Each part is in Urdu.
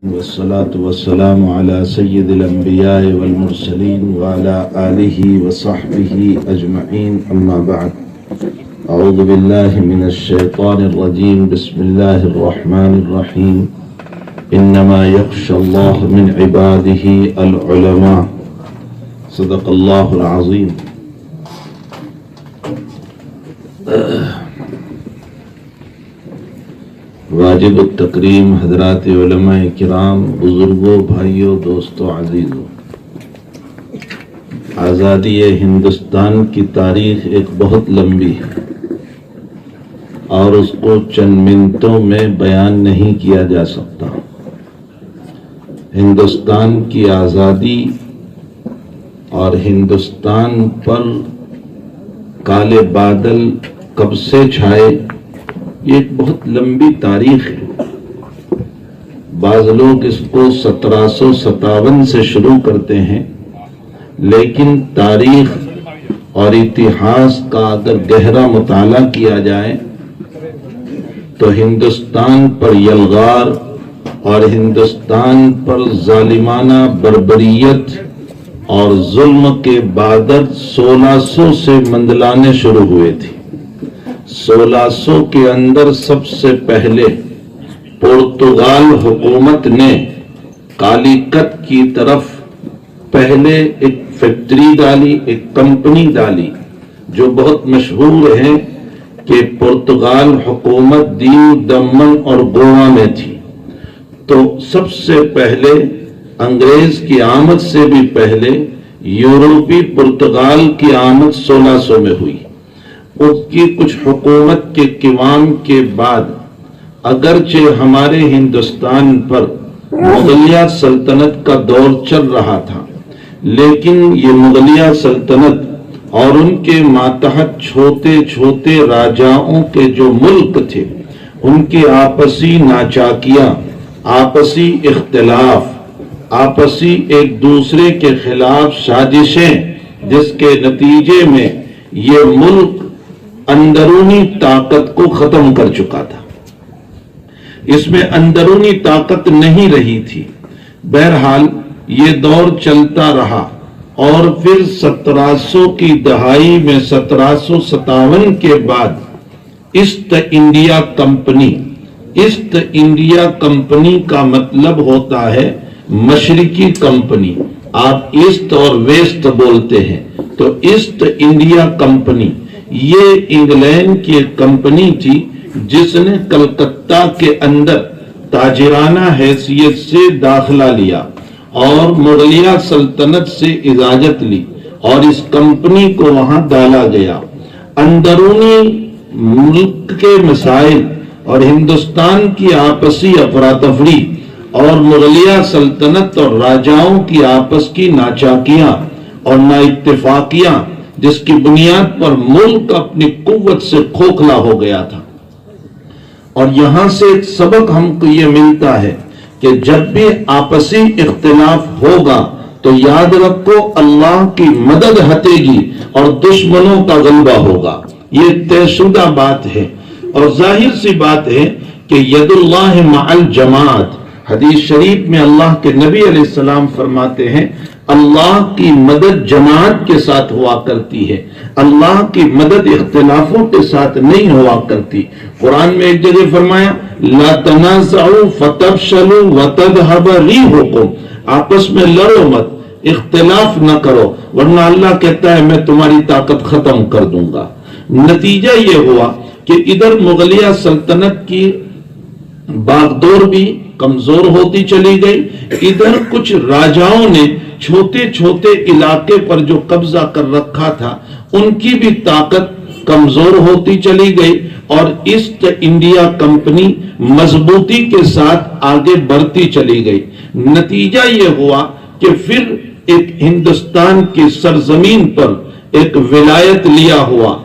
والصلاة والسلام على سيد الأنبياء والمرسلين وعلى آله وصحبه أجمعين أما بعد أعوذ بالله من الشيطان الرجيم بسم الله الرحمن الرحيم إنما يخشى الله من عباده العلماء صدق الله العظيم. واجب التکریم حضرات علماء کرام، بزرگوں، بھائیوں، دوستوں، عزیزوں، آزادی ہندوستان کی تاریخ ایک بہت لمبی ہے اور اس کو چند منٹوں میں بیان نہیں کیا جا سکتا. ہندوستان کی آزادی اور ہندوستان پر کالے بادل کب سے چھائے، یہ ایک بہت لمبی تاریخ ہے. بعض لوگ اس کو 1757 سے شروع کرتے ہیں، لیکن تاریخ اور اتہاس کا اگر گہرا مطالعہ کیا جائے تو ہندوستان پر یلغار اور ہندوستان پر ظالمانہ بربریت اور ظلم کے بادل 1600 سے مندلانے شروع ہوئے تھے. 1600 کے اندر سب سے پہلے پرتگال حکومت نے کالیکت کی طرف پہلے ایک فیکٹری ڈالی، ایک کمپنی ڈالی جو بہت مشہور ہے کہ پرتگال حکومت دیو، دمن اور گوا میں تھی. تو سب سے پہلے انگریز کی آمد سے بھی پہلے یورپی پرتگال کی آمد 1600 میں ہوئی. اس کی کچھ حکومت کے قیام کے بعد اگرچہ ہمارے ہندوستان پر مغلیہ سلطنت کا دور چل رہا تھا، لیکن یہ مغلیہ سلطنت اور ان کے ماتحت چھوٹے چھوٹے راجاؤں کے جو ملک تھے، ان کے آپسی ناچاکیاں، آپسی اختلاف، آپسی ایک دوسرے کے خلاف سازشیں، جس کے نتیجے میں یہ ملک اندرونی طاقت کو ختم کر چکا تھا. اس میں اندرونی طاقت نہیں رہی تھی. بہرحال یہ دور چلتا رہا اور پھر 1700 کی دہائی میں 1757 کے بعد East India company, East India company کا مطلب ہوتا ہے مشرقی کمپنی. آپ ایسٹ اور ویسٹ بولتے ہیں، تو ایسٹ انڈیا کمپنی یہ انگلینڈ کی ایک کمپنی تھی جس نے کلکتہ کے اندر تاجرانہ حیثیت سے داخلہ لیا اور مغلیہ سلطنت سے اجازت لی اور اس کمپنی کو وہاں ڈالا گیا. اندرونی ملک کے مسائل اور ہندوستان کی آپسی افراتفری اور مغلیہ سلطنت اور راجاؤں کی آپس کی ناچاکیاں اور نااتفاقیاں، جس کی بنیاد پر ملک اپنی قوت سے کھوکھلا ہو گیا تھا. اور یہاں سے ایک سبق ہم کو یہ ملتا ہے کہ جب بھی آپسی اختلاف ہوگا تو یاد رکھو اللہ کی مدد ہٹے گی اور دشمنوں کا غلبہ ہوگا. یہ طے شدہ بات ہے اور ظاہر سی بات ہے کہ ید اللہ مع الجماعت. حدیث شریف میں اللہ کے نبی علیہ السلام فرماتے ہیں اللہ کی مدد جماعت کے ساتھ ہوا کرتی ہے، اللہ کی مدد اختلافوں کے ساتھ نہیں ہوا کرتی. قرآن میں ایک جگہ فرمایا لا تنازعوا فتفشلوا وتذهب ريحكم، آپس میں لڑو مت، اختلاف نہ کرو ورنہ اللہ کہتا ہے میں تمہاری طاقت ختم کر دوں گا. نتیجہ یہ ہوا کہ ادھر مغلیہ سلطنت کی باغدور بھی کمزور ہوتی چلی گئی، ادھر کچھ راجاؤں نے چھوٹے چھوٹے علاقے پر جو قبضہ کر رکھا تھا ان کی بھی طاقت کمزور ہوتی چلی گئی اور ایسٹ انڈیا کمپنی مضبوطی کے ساتھ آگے بڑھتی چلی گئی. نتیجہ یہ ہوا کہ پھر ایک ہندوستان کی سرزمین پر ایک ولایت لیا ہوا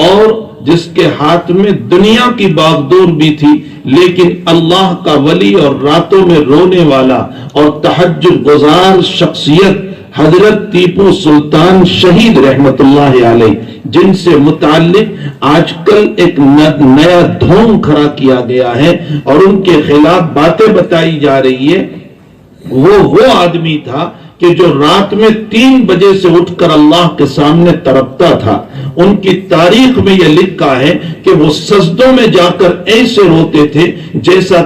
اور جس کے ہاتھ میں دنیا کی باغدور بھی تھی، لیکن اللہ کا ولی اور راتوں میں رونے والا اور تہجد گزار شخصیت حضرت ٹیپو سلطان شہید رحمت اللہ علیہ، جن سے متعلق آج کل ایک نیا دھوم کھڑا کیا گیا ہے اور ان کے خلاف باتیں بتائی جا رہی ہے وہ آدمی تھا کہ جو رات میں 3 بجے سے اٹھ کر اللہ کے سامنے تڑپتا تھا. ان کی تاریخ میں یہ لکھا ہے کہ وہ سجدوں میں جا کر ایسے روتے تھے جیسا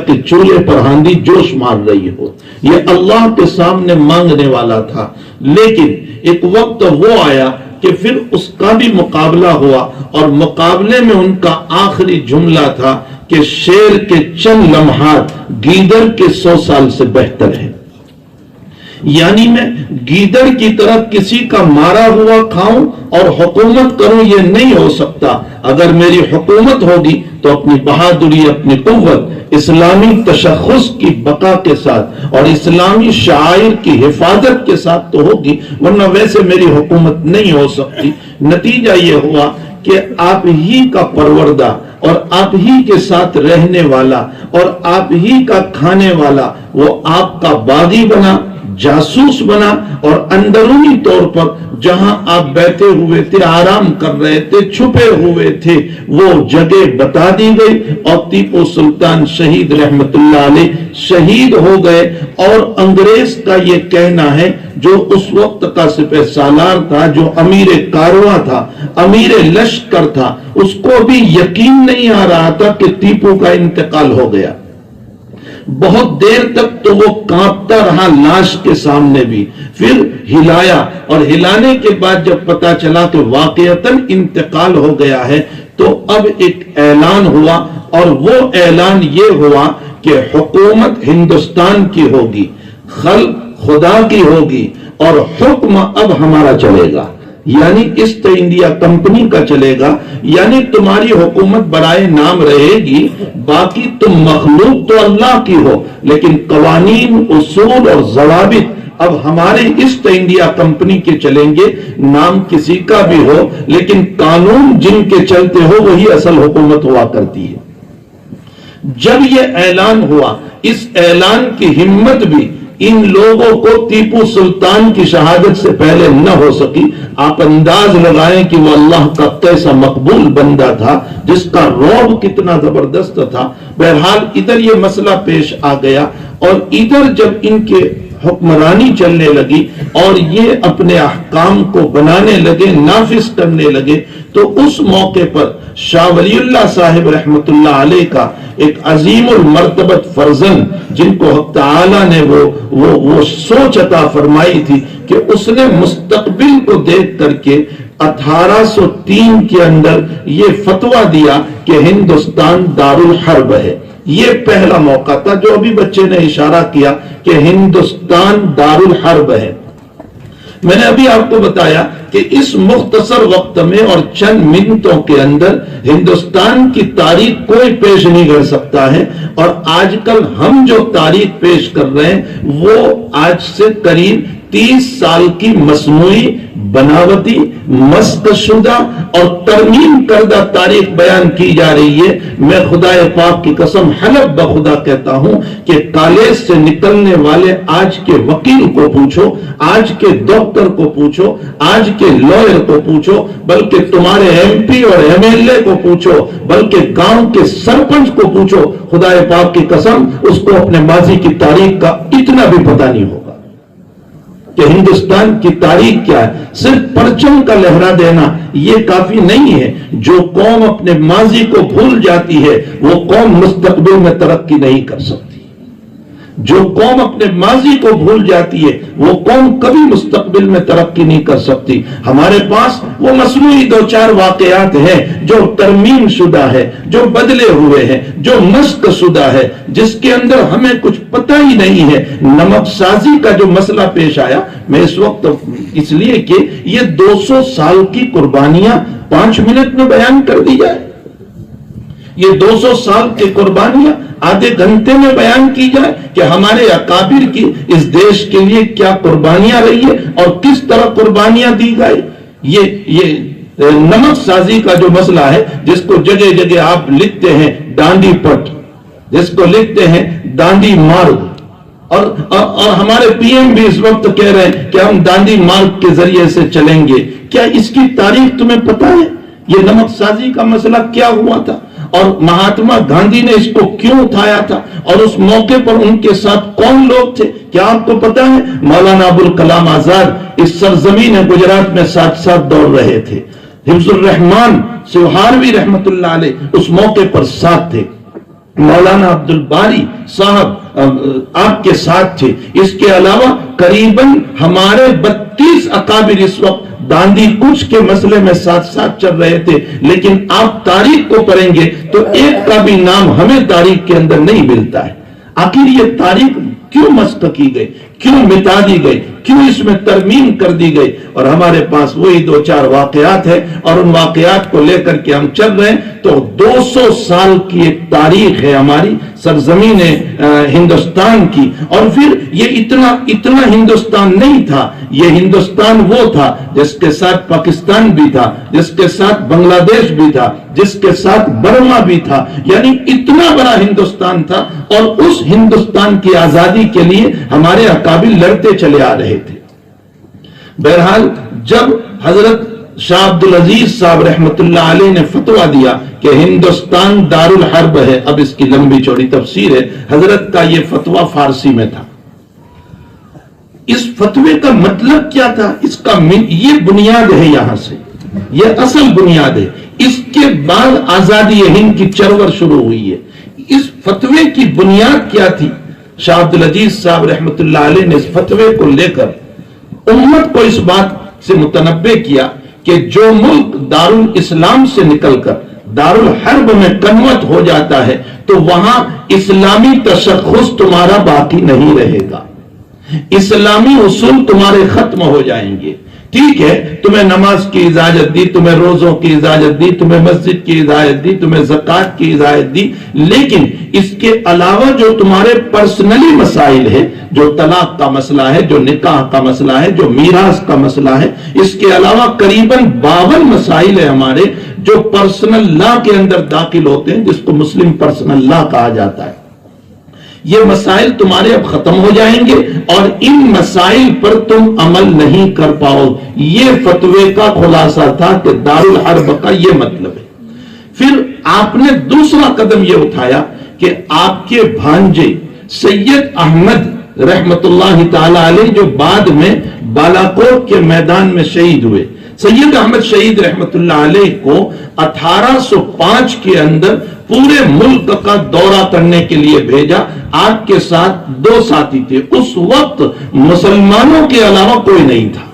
کہ چولہے پر ہاندی جوش مار رہی ہو. یہ اللہ کے سامنے مانگنے والا تھا. لیکن ایک وقت وہ آیا کہ پھر اس کا بھی مقابلہ ہوا، اور مقابلے میں ان کا آخری جملہ تھا کہ شیر کے چند لمحات گیدڑ کے 100 سال سے بہتر ہے. یعنی میں گیدڑ کی طرح کسی کا مارا ہوا کھاؤں اور حکومت کروں، یہ نہیں ہو سکتا. اگر میری حکومت ہوگی تو اپنی بہادری، اپنی قوت، اسلامی تشخص کی بقا کے ساتھ اور اسلامی شعائر کی حفاظت کے ساتھ تو ہوگی، ورنہ ویسے میری حکومت نہیں ہو سکتی. نتیجہ یہ ہوا کہ آپ ہی کا پروردہ اور آپ ہی کے ساتھ رہنے والا اور آپ ہی کا کھانے والا وہ آپ کا باغی بنا، جاسوس بنا، اور اندرونی طور پر جہاں آپ بیٹھے ہوئے تھے، آرام کر رہے تھے، چھپے ہوئے تھے، وہ جگہ بتا دی گئی، اور ٹیپو سلطان شہید رحمت اللہ علیہ شہید ہو گئے. اور انگریز کا یہ کہنا ہے، جو اس وقت کا سپہ سالار تھا، جو امیر کارواں تھا، امیر لشکر تھا، اس کو بھی یقین نہیں آ رہا تھا کہ ٹیپو کا انتقال ہو گیا. بہت دیر تک تو وہ کانپتا رہا لاش کے سامنے بھی، پھر ہلایا، اور ہلانے کے بعد جب پتا چلا کہ واقعتاً انتقال ہو گیا ہے تو اب ایک اعلان ہوا، اور وہ اعلان یہ ہوا کہ حکومت ہندوستان کی ہوگی، خلق خدا کی ہوگی، اور حکم اب ہمارا چلے گا، یعنی ایسٹ انڈیا کمپنی کا چلے گا. یعنی تمہاری حکومت برائے نام رہے گی، باقی تم مخلوق تو اللہ کی ہو، لیکن قوانین، اصول اور ضوابط اب ہمارے ایسٹ انڈیا کمپنی کے چلیں گے. نام کسی کا بھی ہو، لیکن قانون جن کے چلتے ہو وہی اصل حکومت ہوا کرتی ہے. جب یہ اعلان ہوا، اس اعلان کی ہمت بھی ان لوگوں کو ٹیپو سلطان کی شہادت سے پہلے نہ ہو سکی. آپ انداز لگائیں کہ وہ اللہ کا کیسا مقبول بندہ تھا، جس کا رعب کتنا زبردست تھا. بہرحال ادھر یہ مسئلہ پیش آ گیا، اور ادھر جب ان کے حکمرانی چلنے لگی اور یہ اپنے احکام کو بنانے لگے، نافذ کرنے لگے، تو اس موقع پر شاہ ولی اللہ صاحب رحمت اللہ علیہ کا ایک عظیم المرتبت فرزند، جن کو حق تعالی نے وہ سوچ عطا فرمائی تھی کہ اس نے مستقبل کو دیکھ کر کے 1803 کے اندر یہ فتویٰ دیا کہ ہندوستان دارالحرب ہے. یہ پہلا موقع تھا، جو ابھی بچے نے اشارہ کیا کہ ہندوستان دارالحرب ہے. میں نے ابھی آپ کو بتایا کہ اس مختصر وقت میں اور چند منٹوں کے اندر ہندوستان کی تاریخ کوئی پیش نہیں کر سکتا ہے. اور آج کل ہم جو تاریخ پیش کر رہے ہیں وہ آج سے قریب 30 سال کی مصنوعی، بناوٹی، مسخ شدہ اور ترمیم کردہ تاریخ بیان کی جا رہی ہے. میں خدا پاک کی قسم حلف بخدا کہتا ہوں کہ کالج سے نکلنے والے آج کے وکیل کو پوچھو، آج کے ڈاکٹر کو پوچھو، آج کے لائر کو پوچھو، بلکہ تمہارے ایم پی اور ایم ایل اے کو پوچھو، بلکہ گاؤں کے سرپنچ کو پوچھو، خدا پاک کی قسم اس کو اپنے ماضی کی تاریخ کا اتنا بھی پتہ نہیں ہوگا کہ ہندوستان کی تاریخ کیا ہے. صرف پرچم کا لہرا دینا یہ کافی نہیں ہے. جو قوم اپنے ماضی کو بھول جاتی ہے وہ قوم مستقبل میں ترقی نہیں کر سکتی. جو قوم اپنے ماضی کو بھول جاتی ہے وہ قوم کبھی مستقبل میں ترقی نہیں کر سکتی. ہمارے پاس وہ مصنوعی 2-4 واقعات ہیں جو ترمیم شدہ ہے، جو بدلے ہوئے ہیں، جو مسخ شدہ ہے، جس کے اندر ہمیں کچھ پتہ ہی نہیں ہے. نمک سازی کا جو مسئلہ پیش آیا، میں اس وقت اس لیے کہ یہ 200 سال کی قربانیاں 5 منٹ میں بیان کر دی جائے، یہ 200 سال کی قربانیاں آدھے گھنٹے میں بیان کی جائے کہ ہمارے اکابر کی اس دیش کے لیے کیا قربانیاں رہی ہے اور کس طرح قربانیاں دی گئی. یہ نمک سازی کا جو مسئلہ ہے، جس کو جگہ جگہ آپ لکھتے ہیں ڈانڈی پٹ، جس کو لکھتے ہیں ڈانڈی مارگ، اور ہمارے پی ایم بھی اس وقت کہہ رہے ہیں کہ ہم ڈانڈی مارگ کے ذریعے سے چلیں گے. کیا اس کی تاریخ تمہیں پتہ ہے؟ یہ نمک سازی کا مسئلہ کیا ہوا تھا؟ اور مہاتما گاندھی نے اس کو کیوں اٹھایا تھا اور اس موقع پر ان کے ساتھ کون لوگ تھے؟ کیا آپ کو پتا ہے؟ مولانا ابوالکلام آزاد اس سرزمین گجرات میں ساتھ ساتھ دوڑ رہے تھے، حفظ الرحمان سوہاروی رحمت اللہ علیہ اس موقع پر ساتھ تھے، مولانا عبد الباری صاحب آپ کے ساتھ تھے، اس کے علاوہ قریباً ہمارے 32 اکابر اس وقت داندھی کوچ کے مسئلے میں ساتھ ساتھ چل رہے تھے، لیکن آپ تاریخ کو پڑھیں گے تو ایک کا بھی نام ہمیں تاریخ کے اندر نہیں ملتا ہے۔ آخر یہ تاریخ کیوں مسخ کی گئی، کیوں مٹا دی گئی، کیوں اس میں ترمیم کر دی گئی؟ اور ہمارے پاس وہی 2-4 واقعات ہیں اور ان واقعات کو لے کر کے ہم چل رہے ہیں۔ تو 200 سال کی ایک تاریخ ہے ہماری سرزمین ہندوستان کی، اور پھر یہ اتنا ہندوستان نہیں تھا، یہ ہندوستان وہ تھا جس کے ساتھ پاکستان بھی تھا، جس کے ساتھ بنگلہ دیش بھی تھا، جس کے ساتھ برما بھی تھا، یعنی اتنا بڑا ہندوستان تھا، اور اس ہندوستان کی آزادی کے لیے ہمارے اکابر لڑتے چلے آ رہے تھے۔ بہرحال جب حضرت شاہ عبدالعزیز صاحب رحمت اللہ علیہ نے فتویٰ دیا کہ ہندوستان دارالحرب ہے، اب اس کی لمبی چوڑی تفسیر ہے، حضرت کا یہ فتویٰ فارسی میں تھا۔ اس فتوے کا مطلب کیا تھا؟ اس کا یہ بنیاد ہے، یہاں سے یہ اصل بنیاد ہے۔ اس کے بعد آزادی ہند کی چرور شروع ہوئی ہے۔ اس فتوے کی بنیاد کیا تھی؟ شاہ عبدالعزیز صاحب رحمت اللہ علیہ نے اس فتوے کو لے کر امت کو اس بات سے متنبع کیا کہ جو ملک دارالاسلام سے نکل کر دارالحرب میں کنورٹ ہو جاتا ہے تو وہاں اسلامی تشخص تمہارا باقی نہیں رہے گا، اسلامی اصول تمہارے ختم ہو جائیں گے۔ ٹھیک ہے، تمہیں نماز کی اجازت دی، تمہیں روزوں کی اجازت دی، تمہیں مسجد کی اجازت دی، تمہیں زکوٰۃ کی اجازت دی، لیکن اس کے علاوہ جو تمہارے پرسنلی مسائل ہے، جو طلاق کا مسئلہ ہے، جو نکاح کا مسئلہ ہے، جو میراث کا مسئلہ ہے، اس کے علاوہ قریباً 52 مسائل ہیں ہمارے جو پرسنل لا کے اندر داخل ہوتے ہیں، جس کو مسلم پرسنل لا کہا جاتا ہے۔ یہ مسائل تمہارے اب ختم ہو جائیں گے اور ان مسائل پر تم عمل نہیں کر پاؤ۔ یہ فتوے کا خلاصہ تھا کہ دارالحرب کا یہ مطلب ہے۔ پھر آپ نے دوسرا قدم یہ اٹھایا کہ آپ کے بھانجے سید احمد رحمت اللہ تعالی علیہ جو بعد میں بالاکوٹ کے میدان میں شہید ہوئے، سید احمد شہید رحمت اللہ علیہ کو 1805 کے اندر پورے ملک کا دورہ کرنے کے لیے بھیجا۔ آپ کے ساتھ 2 ساتھی تھے، اس وقت مسلمانوں کے علاوہ کوئی نہیں تھا۔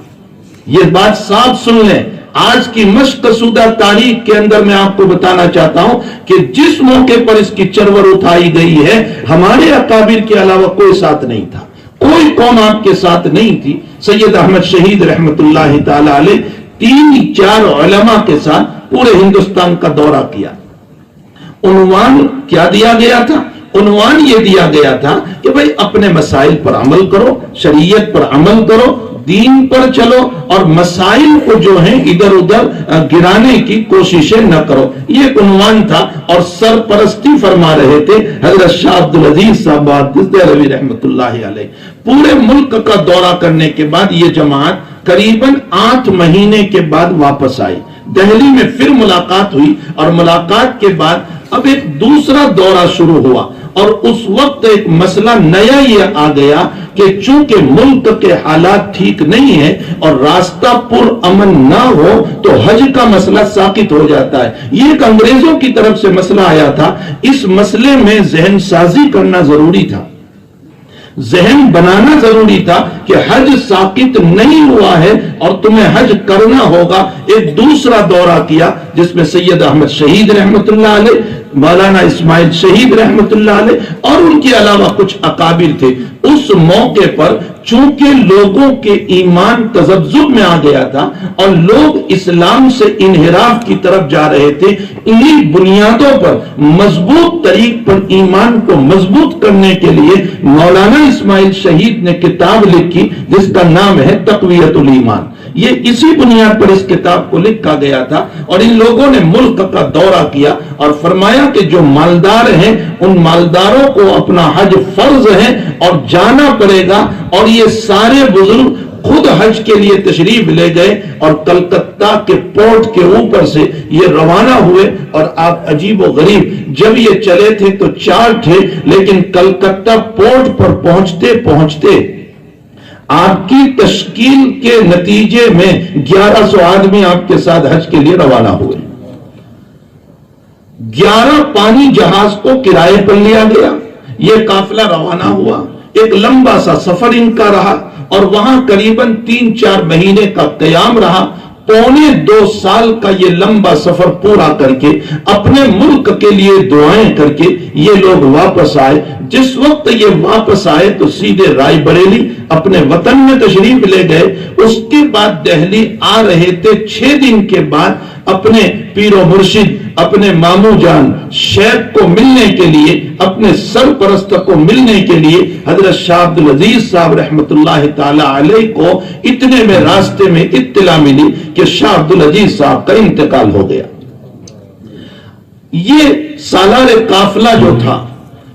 یہ بات صاف سن لیں، آج کی مشق شدہ تاریخ کے اندر میں آپ کو بتانا چاہتا ہوں کہ جس موقع پر اس کی چرور اٹھائی گئی ہے، ہمارے اکابر کے علاوہ کوئی ساتھ نہیں تھا، کوئی قوم آپ کے ساتھ نہیں تھی۔ سید احمد شہید رحمت اللہ تعالی علیہ 3-4 علماء کے ساتھ پورے ہندوستان کا دورہ کیا۔ عنوان کیا دیا گیا تھا؟ عنوان یہ دیا گیا تھا کہ بھئی اپنے مسائل پر عمل کرو، شریعت پر عمل کرو، دین پر چلو، اور مسائل کو جو ہیں ادھر ادھر گرانے کی کوششیں نہ کرو۔ یہ ایک عنوان تھا، اور سرپرستی فرما رہے تھے حضرت شاہ عبدالعزیز صاحب دہلوی رحمت اللہ علیہ۔ پورے ملک کا دورہ کرنے کے بعد یہ جماعت قریباً 8 مہینے کے بعد واپس آئی۔ دہلی میں پھر ملاقات ہوئی، اور ملاقات کے بعد اب ایک دوسرا دورہ شروع ہوا، اور اس وقت ایک مسئلہ نیا یہ آ گیا کہ چونکہ ملک کے حالات ٹھیک نہیں ہیں اور راستہ پر امن نہ ہو تو حج کا مسئلہ ساقط ہو جاتا ہے۔ یہ ایک انگریزوں کی طرف سے مسئلہ آیا تھا، اس مسئلے میں ذہن سازی کرنا ضروری تھا، ذہن بنانا ضروری تھا کہ حج ساقط نہیں ہوا ہے اور تمہیں حج کرنا ہوگا۔ ایک دوسرا دورہ کیا جس میں سید احمد شہید رحمت اللہ علیہ، مولانا اسماعیل شہید رحمت اللہ علیہ اور ان کے علاوہ کچھ اکابر تھے۔ اس موقع پر چونکہ لوگوں کے ایمان تذبذب میں آ گیا تھا اور لوگ اسلام سے انحراف کی طرف جا رہے تھے، انہی بنیادوں پر مضبوط طریق پر ایمان کو مضبوط کرنے کے لیے مولانا اسماعیل شہید نے کتاب لکھی جس کا نام ہے تقویت الایمان۔ یہ اسی بنیاد پر اس کتاب کو لکھا گیا تھا، اور ان لوگوں نے ملک کا دورہ کیا اور فرمایا کہ جو مالدار ہیں ان مالداروں کو اپنا حج فرض ہے اور جانا پڑے گا، اور یہ سارے بزرگ خود حج کے لیے تشریف لے گئے اور کلکتہ کے پورٹ کے اوپر سے یہ روانہ ہوئے. اور آپ عجیب و غریب، جب یہ چلے تھے تو 4 تھے، لیکن کلکتہ پورٹ پر پہنچتے پہنچتے آپ کی تشکیل کے نتیجے میں 1100 آدمی آپ کے ساتھ حج کے لیے روانہ ہوئے. 11 پانی جہاز کو کرائے پر لیا گیا، یہ قافلہ روانہ ہوا. ایک لمبا سا سفر ان کا رہا اور وہاں قریباً 3-4 مہینے کا قیام رہا. 1.25 سال کا یہ لمبا سفر پورا کر کے اپنے ملک کے لیے دعائیں کر کے یہ لوگ واپس آئے. جس وقت یہ واپس آئے تو سیدھے رائے بریلی اپنے وطن میں تشریف لے گئے. اس کے بعد دہلی آ رہے تھے. 6 دن کے بعد اپنے پیر و مرشد، اپنے مامو جان شیخ کو ملنے کے لیے، اپنے سرپرست کو ملنے کے لیے حضرت شاہ عبدالعزیز صاحب رحمت اللہ تعالی علیہ کو اتنے میں راستے میں اطلاع ملی کہ شاہ عبدالعزیز صاحب کا انتقال ہو گیا. یہ سالار قافلہ جو تھا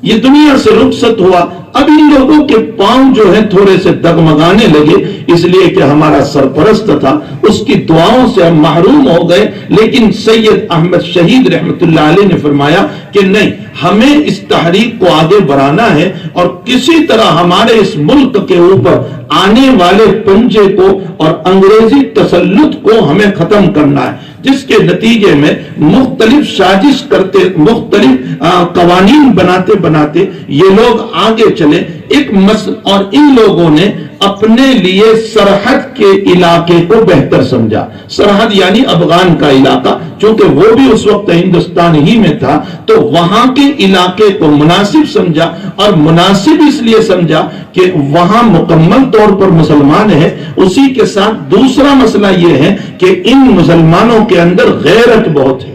یہ دنیا سے رخصت ہوا. اب ان لوگوں کے پاؤں جو ہیں تھوڑے سے دگمگانے لگے، اس لیے کہ ہمارا سرپرست تھا، اس کی دعاؤں سے ہم محروم ہو گئے. لیکن سید احمد شہید رحمت اللہ علیہ نے فرمایا کہ نہیں، ہمیں اس تحریک کو آگے بڑھانا ہے اور کسی طرح ہمارے اس ملک کے اوپر آنے والے پنجے کو اور انگریزی تسلط کو ہمیں ختم کرنا ہے. جس کے نتیجے میں مختلف سازش کرتے، مختلف قوانین بناتے بناتے یہ لوگ آگے چلے. اور ان لوگوں نے اپنے لیے سرحد کے علاقے کو بہتر سمجھا. سرحد یعنی افغان کا علاقہ، چونکہ وہ بھی اس وقت ہندوستان ہی میں تھا، تو وہاں کے علاقے کو مناسب سمجھا. اور مناسب اس لیے سمجھا کہ وہاں مکمل طور پر مسلمان ہے. اسی کے ساتھ دوسرا مسئلہ یہ ہے کہ ان مسلمانوں کے اندر غیرت بہت ہے.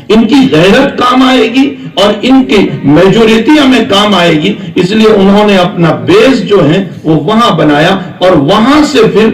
ان کی غیرت کام آئے گی اور ان کی میجورٹی ہمیں کام آئے گی. اس لیے انہوں نے اپنا بیس جو ہے وہ وہاں بنایا اور وہاں سے پھر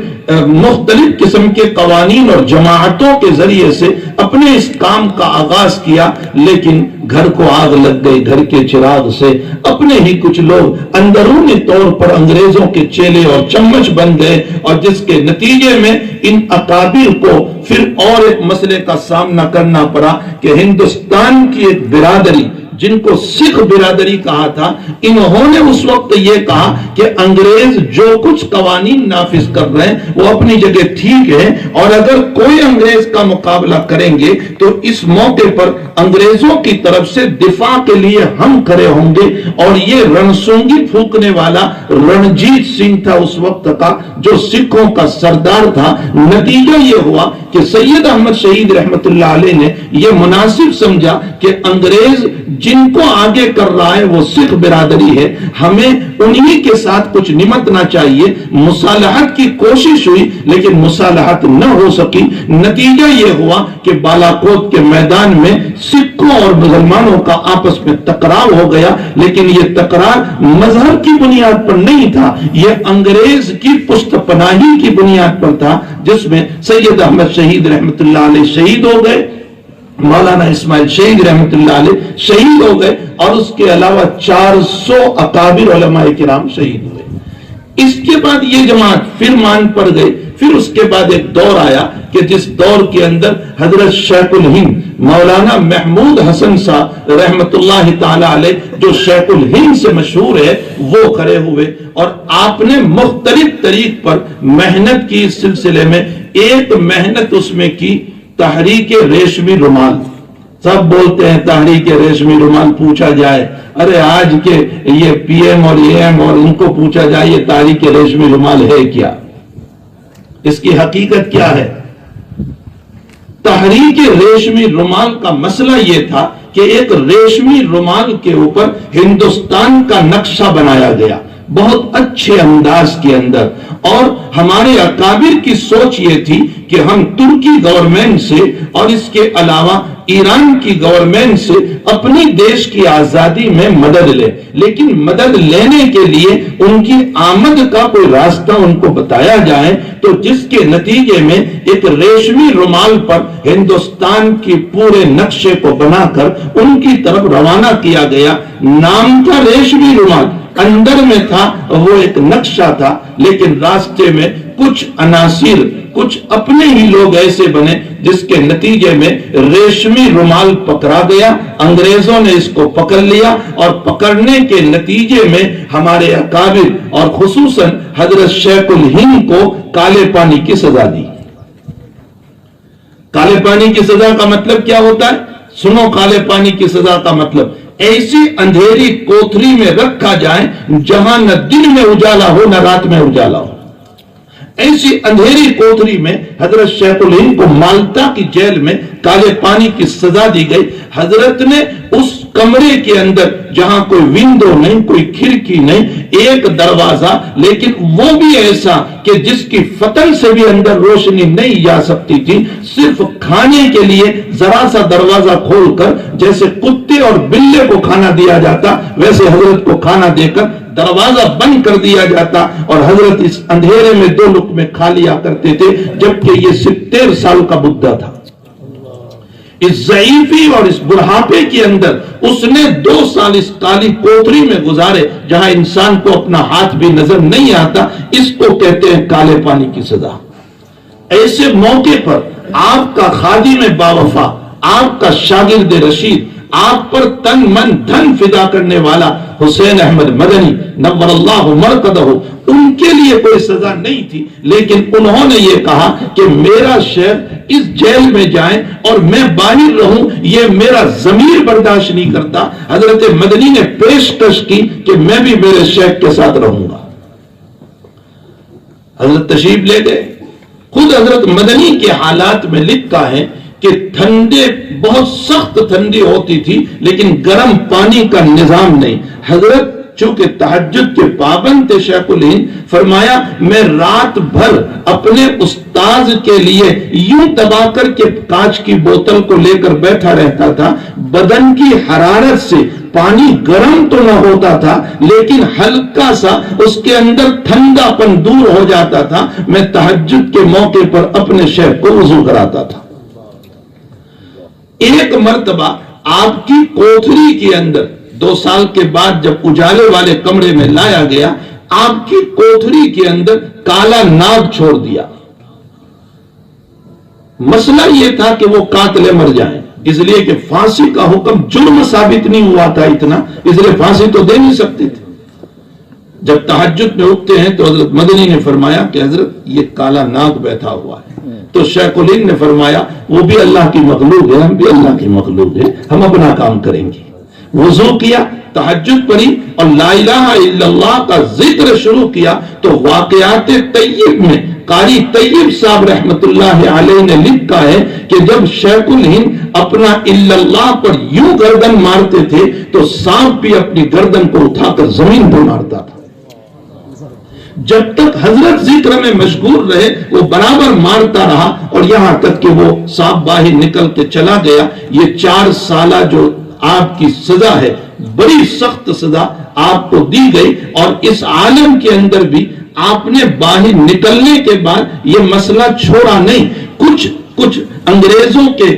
مختلف قسم کے قوانین اور جماعتوں کے ذریعے سے اپنے اس کام کا آغاز کیا. لیکن گھر کو آگ لگ گئی گھر کے چراغ سے. اپنے ہی کچھ لوگ اندرونی طور پر انگریزوں کے چیلے اور چمچ بن گئے اور جس کے نتیجے میں ان اکابر کو پھر اور ایک مسئلے کا سامنا کرنا پڑا کہ ہندوستان کی ایک برادری جن کو سکھ برادری کہا تھا، انہوں نے اس وقت یہ کہا کہ انگریز جو کچھ قوانین نافذ کر رہے ہیں وہ اپنی جگہ ٹھیک ہے، اور اگر کوئی انگریز کا مقابلہ کریں گے تو اس موقع پر انگریزوں کی طرف سے دفاع کے لیے ہم کھڑے ہوں گے. اور یہ رنسونگی پھونکنے والا رنجیت سنگھ تھا اس وقت کا، جو سکھوں کا سردار تھا. نتیجہ یہ ہوا کہ سید احمد شہید رحمت اللہ علیہ نے یہ مناسب سمجھا کہ انگریز جن کو آگے کر رہا ہے وہ سکھ برادری ہے، ہمیں انہی کے ساتھ کچھ نمٹنا چاہیے. مصالحت کی کوشش ہوئی لیکن مصالحت نہ ہو سکی. نتیجہ یہ ہوا کہ بالاکوٹ کے میدان میں سکھوں اور مسلمانوں کا آپس میں ٹکراؤ ہو گیا. لیکن یہ ٹکراؤ مذہب کی بنیاد پر نہیں تھا، یہ انگریز کی پشت پناہی کی بنیاد پر تھا، جس میں سید احمد شہید رحمت اللہ علیہ شہید ہو گئے، مولانا اسماعیل شہید رحمت اللہ علیہ شہید ہو گئے، اور اس کے علاوہ 400 اکابر علماء کرام شہید ہوئے. اس کے بعد یہ جماعت پھر مان پڑ گئی. پھر اس کے بعد ایک دور آیا کہ جس دور کے اندر حضرت شیخ الہند مولانا محمود حسن صاحب رحمت اللہ تعالی علیہ، جو شیخ الہند سے مشہور ہے، وہ کھڑے ہوئے اور آپ نے مختلف طریق پر محنت کی. اس سلسلے میں ایک محنت اس میں کی تحریک ریشمی رومال. سب بولتے ہیں تحریک ریشمی رومال، پوچھا جائے ارے آج کے یہ پی ایم اور اے ایم اور ان کو پوچھا جائے یہ تحریک ریشمی رومال ہے کیا، اس کی حقیقت کیا ہے؟ تحریک ریشمی رومال کا مسئلہ یہ تھا کہ ایک ریشمی رومال کے اوپر ہندوستان کا نقشہ بنایا گیا بہت اچھے انداز کے اندر، اور ہمارے اکابر کی سوچ یہ تھی کہ ہم ترکی گورنمنٹ سے اور اس کے علاوہ ایران کی گورنمنٹ سے اپنی دیش کی آزادی میں مدد لیں. لیکن مدد لینے کے لیے ان کی آمد کا کوئی راستہ ان کو بتایا جائے، تو جس کے نتیجے میں ایک ریشمی رومال پر ہندوستان کی پورے نقشے کو بنا کر ان کی طرف روانہ کیا گیا. نام تھا ریشمی رومال، اندر میں تھا وہ ایک نقشہ تھا، لیکن راستے میں کچھ عناصر، کچھ اپنے ہی لوگ ایسے بنے جس کے نتیجے میں ریشمی رومال پکڑا گیا، انگریزوں نے اس کو پکڑ لیا، اور پکڑنے کے نتیجے میں ہمارے اکابر اور خصوصاً حضرت شیخ الہند کو کالے پانی کی سزا دی۔ کالے پانی کی سزا کا مطلب کیا ہوتا ہے؟ سنو، کالے پانی کی سزا کا مطلب ایسی اندھیری کوتھری میں رکھا جائے جہاں نہ دن میں اجالا ہو نہ رات میں اجالا ہو۔ ایسی اندھیری کوتھری میں حضرت شیخ الہند کو مالٹا کی جیل میں کالے پانی کی سزا دی گئی۔ حضرت نے اس کمرے کے اندر جہاں کوئی ونڈو نہیں، کوئی کھڑکی نہیں، ایک دروازہ، لیکن وہ بھی ایسا کہ جس کی فتح سے بھی اندر روشنی نہیں جا سکتی تھی، صرف کھانے کے لیے ذرا سا دروازہ کھول کر جیسے کتے اور بلے کو کھانا دیا جاتا ویسے حضرت کو کھانا دے کر دروازہ بند کر دیا جاتا، اور حضرت اس اندھیرے میں 2 لقمے کھا لیا کرتے تھے، جبکہ یہ 70 سال کا بڈھا تھا۔ اس ضعیفی اور اس بڑھاپے کے اندر اس نے 2 سال اس کالی کوتری میں گزارے جہاں انسان کو اپنا ہاتھ بھی نظر نہیں آتا۔ اس کو کہتے ہیں کالے پانی کی سزا۔ ایسے موقع پر آپ کا خادم باوفا، آپ کا شاگرد رشید، آپ پر تن من دھن فدا کرنے والا حسین احمد مدنی نور اللہ مرقدہ، ان کے لیے کوئی سزا نہیں تھی، لیکن انہوں نے یہ کہا کہ میرا شیخ اس جیل میں جائیں اور میں باہر رہوں، یہ میرا ضمیر برداشت نہیں کرتا۔ حضرت مدنی نے پیشکش کی کہ میں بھی میرے شیخ کے ساتھ رہوں گا۔ حضرت تشریف لے گئے۔ خود حضرت مدنی کے حالات میں لکھا ہے کہ ٹھنڈے، بہت سخت ٹھنڈی ہوتی تھی لیکن گرم پانی کا نظام نہیں۔ حضرت چونکہ تہجد کے پابند تھے شیخ الہند، فرمایا میں رات بھر اپنے استاذ کے لیے یوں دبا کر کے کانچ کی بوتل کو لے کر بیٹھا رہتا تھا، بدن کی حرارت سے پانی گرم تو نہ ہوتا تھا لیکن ہلکا سا اس کے اندر ٹھنڈا پن دور ہو جاتا تھا۔ میں تہجد کے موقع پر اپنے شیخ کو وضو کراتا تھا۔ ایک مرتبہ آپ کی کوٹھری کے اندر 2 سال کے بعد جب اجالے والے کمرے میں لایا گیا، آپ کی کوٹھری کے اندر کالا ناگ چھوڑ دیا۔ مسئلہ یہ تھا کہ وہ قاتل مر جائیں، اس لیے کہ پھانسی کا حکم جرم ثابت نہیں ہوا تھا اتنا، اس لیے پھانسی تو دے نہیں سکتے تھے۔ جب تہجد میں اٹھتے ہیں تو حضرت مدنی نے فرمایا کہ حضرت یہ کالا ناگ بیٹھا ہوا ہے۔ تو شیخ الہند نے فرمایا وہ بھی اللہ کی مخلوق ہے، ہم بھی اللہ کی مخلوق ہے، ہم اپنا کام کریں گے۔ وضو کیا، تہجد پڑھی اور لا الہ الا اللہ کا ذکر شروع کیا تو واقعات طیب میں قاری طیب صاحب رحمت اللہ علیہ نے لکھا ہے کہ جب شیخ الہند اپنا الا اللہ پر یوں گردن مارتے تھے تو سانپ بھی اپنی گردن کو اٹھا کر زمین پر مارتا تھا۔ جب تک حضرت ذکر میں مشغول رہے وہ برابر مارتا رہا، اور یہاں تک کہ وہ سانپ باہر نکل کے چلا گیا۔ یہ 4 سالہ جو آپ کی سزا ہے، بڑی سخت سزا آپ کو دی گئی، اور اس عالم کے اندر بھی آپ نے باہر نکلنے کے بعد یہ مسئلہ چھوڑا نہیں۔ کچھ انگریزوں کے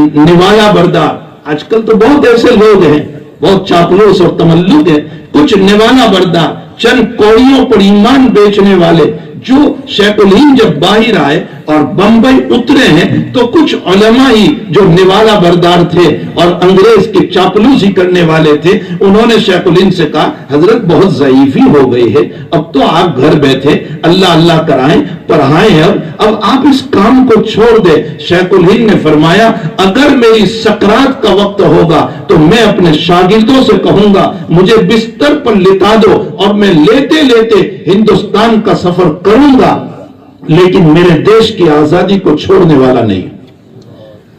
نوالا بردار، آج کل تو بہت ایسے لوگ ہیں، بہت چاپلوس اور تملق ہیں، کچھ نوالا بردار، چند کوڑیوں پر ایمان بیچنے والے، جو شیخ الہند جب باہر آئے اور بمبئی اترے ہیں تو کچھ علماء ہی جو نوالا بردار تھے اور انگریز کی چاپلوسی کرنے والے تھے، انہوں نے شیخ الہند سے کہا حضرت بہت ضعیفی ہو گئی ہے، اب تو آپ گھر بیٹھے اللہ اللہ کرائیں، پڑھائیں، اب آپ اس کام کو چھوڑ دیں۔ شیخ الہند نے فرمایا اگر میری سکرات کا وقت ہوگا تو میں اپنے شاگردوں سے کہوں گا مجھے بستر پر لٹا دو اور میں لیتے لیتے ہندوستان کا سفر کروں گا، لیکن میرے دیش کی آزادی کو چھوڑنے والا نہیں۔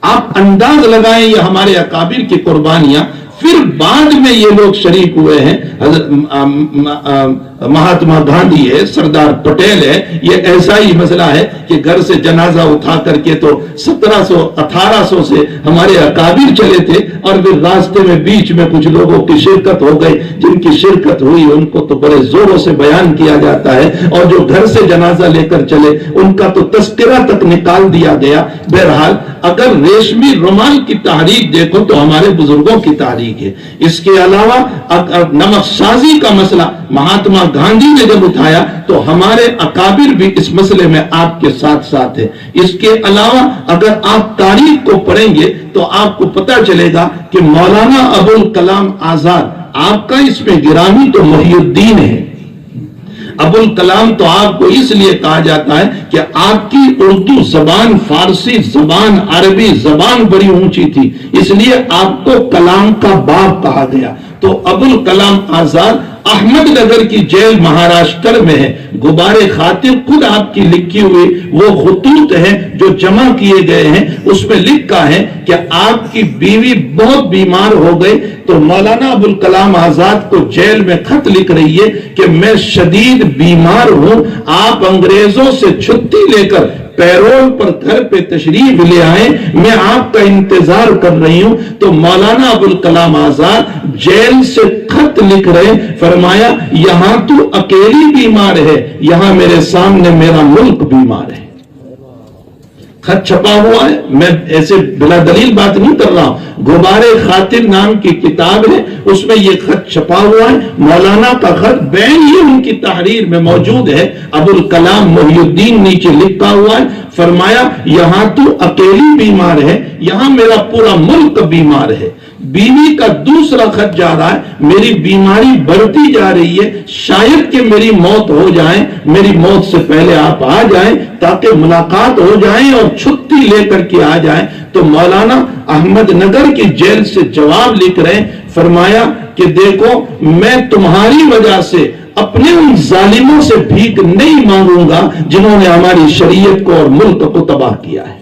آپ انداز لگائیں یہ ہمارے اکابر کی قربانیاں، پھر بعد میں یہ لوگ شریک ہوئے ہیں، حضرت مہاتما گاندھی ہے، سردار پٹیل ہے، یہ ایسا ہی مسئلہ ہے کہ گھر سے جنازہ اٹھا کر کے تو 1700-1800 سے ہمارے اکابر چلے تھے، اور پھر راستے میں بیچ میں کچھ لوگوں کی شرکت ہو گئی، جن کی شرکت ہوئی ان کو تو بڑے زوروں سے بیان کیا جاتا ہے، اور جو گھر سے جنازہ لے کر چلے ان کا تو تذکرہ تک نکال دیا گیا۔ بہرحال اگر ریشمی رومال کی تحریک دیکھو تو ہمارے بزرگوں کی تحریک ٹھیک ہے. اس کے علاوہ نمک سازی کا مسئلہ مہاتما گاندھی نے جب اٹھایا تو ہمارے اکابر بھی اس مسئلے میں آپ کے ساتھ ساتھ ہیں. اس کے علاوہ اگر آپ تاریخ کو پڑھیں گے تو آپ کو پتہ چلے گا کہ مولانا ابوالکلام آزاد آپ کا اس میں گرامی تو محی الدین ہے. ابوالکلام تو آپ کو اس لیے کہا جاتا ہے کہ آپ کی اردو زبان، فارسی زبان، عربی زبان بڑی اونچی تھی، اس لیے آپ کو کلام کا باپ کہا گیا. تو ابوالکلام آزاد احمد نگر کی جیل مہاراشٹر میں ہے. غبار خاطر خود آپ کی لکھی ہوئی وہ خطوط ہیں جو جمع کیے گئے ہیں، اس میں لکھا ہے کہ آپ کی بیوی بہت بیمار ہو گئی تو مولانا ابوالکلام آزاد کو جیل میں خط لکھ رہی ہے کہ میں شدید بیمار ہوں، آپ انگریزوں سے چھٹی لے کر پیرول پر گھر پہ تشریف لے آئیں، میں آپ کا انتظار کر رہی ہوں. تو مولانا ابوالکلام آزاد جیل سے خط لکھ رہے، فرمایا یہاں تو اکیلی بیمار ہے، یہاں میرے سامنے میرا ملک بیمار ہے. خط چھپا ہوا ہے، میں ایسے بلا دلیل بات نہیں کر رہا ہوں. غبار خاطر نام کی کتاب ہے، اس میں یہ خط چھپا ہوا ہے. مولانا کا خط بین یہ ان کی تحریر میں موجود ہے. ابوالکلام محی الدین نیچے لکھا ہوا ہے، فرمایا یہاں تو اکیلی بیمار ہے، یہاں میرا پورا ملک بیمار ہے. بیوی کا دوسرا خط جا رہا ہے، میری بیماری بڑھتی جا رہی ہے، شاید کہ میری موت ہو جائے، میری موت سے پہلے آپ آ جائیں تاکہ ملاقات ہو جائیں اور چھٹی لے کر کے آ جائیں. تو مولانا احمد نگر کی جیل سے جواب لکھ رہے ہیں، فرمایا کہ دیکھو میں تمہاری وجہ سے اپنے ان ظالموں سے بھیک نہیں مانگوں گا جنہوں نے ہماری شریعت کو اور ملک کو تباہ کیا ہے.